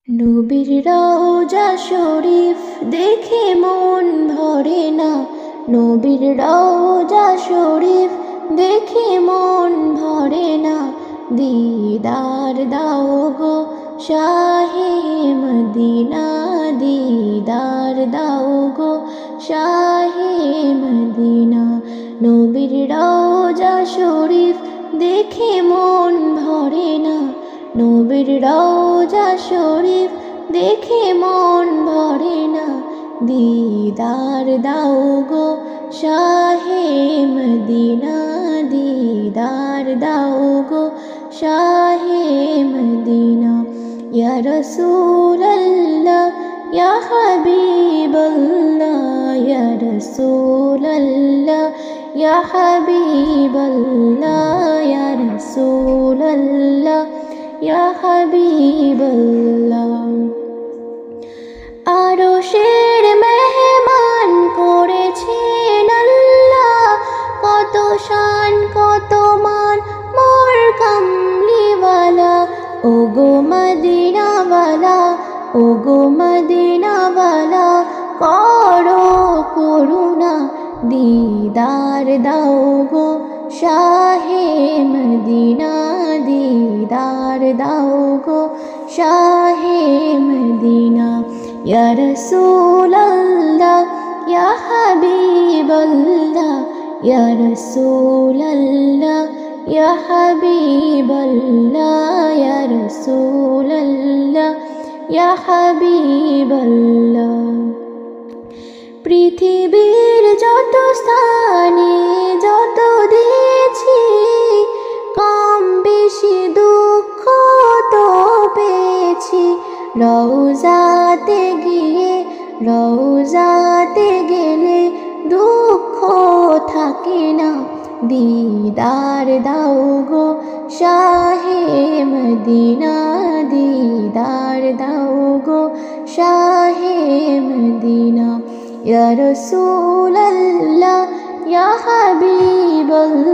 নবীর রওজা শরীফ দেখে মন ভরে না। নবীর রওজা শরীফ দেখে মন ভরে না। দিদার দাও গো শাহে মদিনা, দিদার দাও গো শাহে মদিনা। নবীর রওজা শরীফ দেখে মন ভরে না। নবীর রওজা শরীফ দেখে মন ভরে না। দিদার দাও গো শাহে মদিনা, দিদার দাও গো শাহে মদিনা। ইয়া রাসূলাল্লাহ ইয়া হাবিবাল্লাহ, ইয়া রাসূলাল্লাহ ইয়া হাবিবাল্লাহ, ইয়া রাসূলাল্লাহ ইয়া হাবিবাল্লাহ। আরশের মেহমান করেছেন আল্লাহ, কত শান কত মান মোর কামলিওয়ালা। ওগো মদিনাওয়ালা, ওগো মদিনাওয়ালা, করো করুণা, দিদার দাও গো শাহে মদিনা, দিদার দাও গো শাহে মদিনা। ইয়া রাসূলাল্লাহ ইয়া হাবিবাল্লাহ, ইয়া রাসূলাল্লাহ ইয়া হাবিবাল্লাহ, ইয়া রাসূলাল্লাহ ইয়া হাবিবাল্লাহ। পৃথিবীর যত স্থানে যত দিয়েছি, কম বেশি দুঃখ তো পেয়েছি। রওজাতে গিয়ে, রওজাতে গেলে দুঃখ থাকে না। দিদার দাও গো শাহে মদিনা, দিদার দাও গো শাহে মদিনা। ইয়া রাসূলাল্লাহ ইয়া হাবিবাল্লাহ,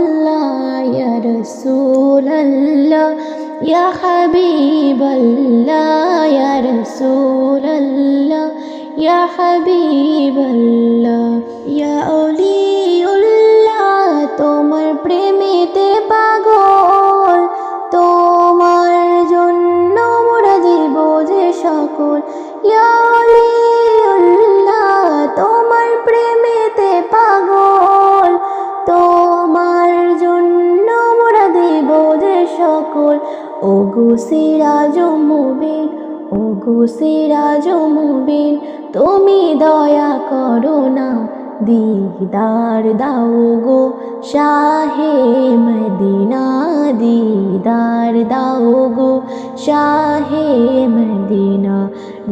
ইয়া রাসূলাল্লাহ ইয়া হাবিবাল্লাহ, ইয়া রাসূলাল্লাহ ইয়া হাবিবাল্লাহ। ইয়া আউলিউল্লাহ তোমার প্রেমেতে পাগল, তোমার জন্য মোরা দিব যে সকল। ইয়া আউলিউল্লাহ তোমার প্রেমেতে পাগল, তোমার জন্য মোরা দিব যে সকল। ওগো সিরাজ মুবিন, ওগো সিরাজ মুবিন, তুমি দয়া করো না। দিদার দাও গো শাহে মদিনা, দিদার দাও গো শাহে মদিনা।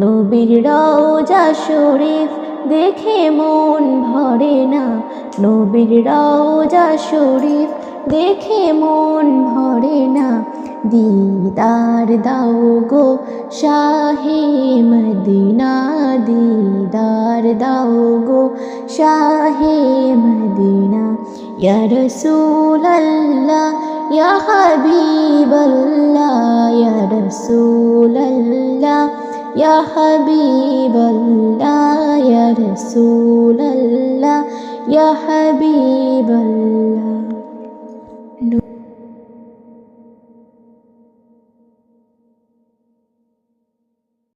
নবীর রওজা শরীফ দেখে মন ভরে না। নবীর রওজা শরীফ দেখে মন ভরে না। দিদার দাও গো শাহে মদিনা, দিদার দাও গো শাহে মদিনা। ইয়া রাসূলাল্লাহ ইয়া হাবিবাল্লাহ, ইয়া রাসূলাল্লাহ ইয়া হাবিবাল্লাহ, ইয়া রাসূলাল্লাহ ইয়া হাবিবাল্লাহ।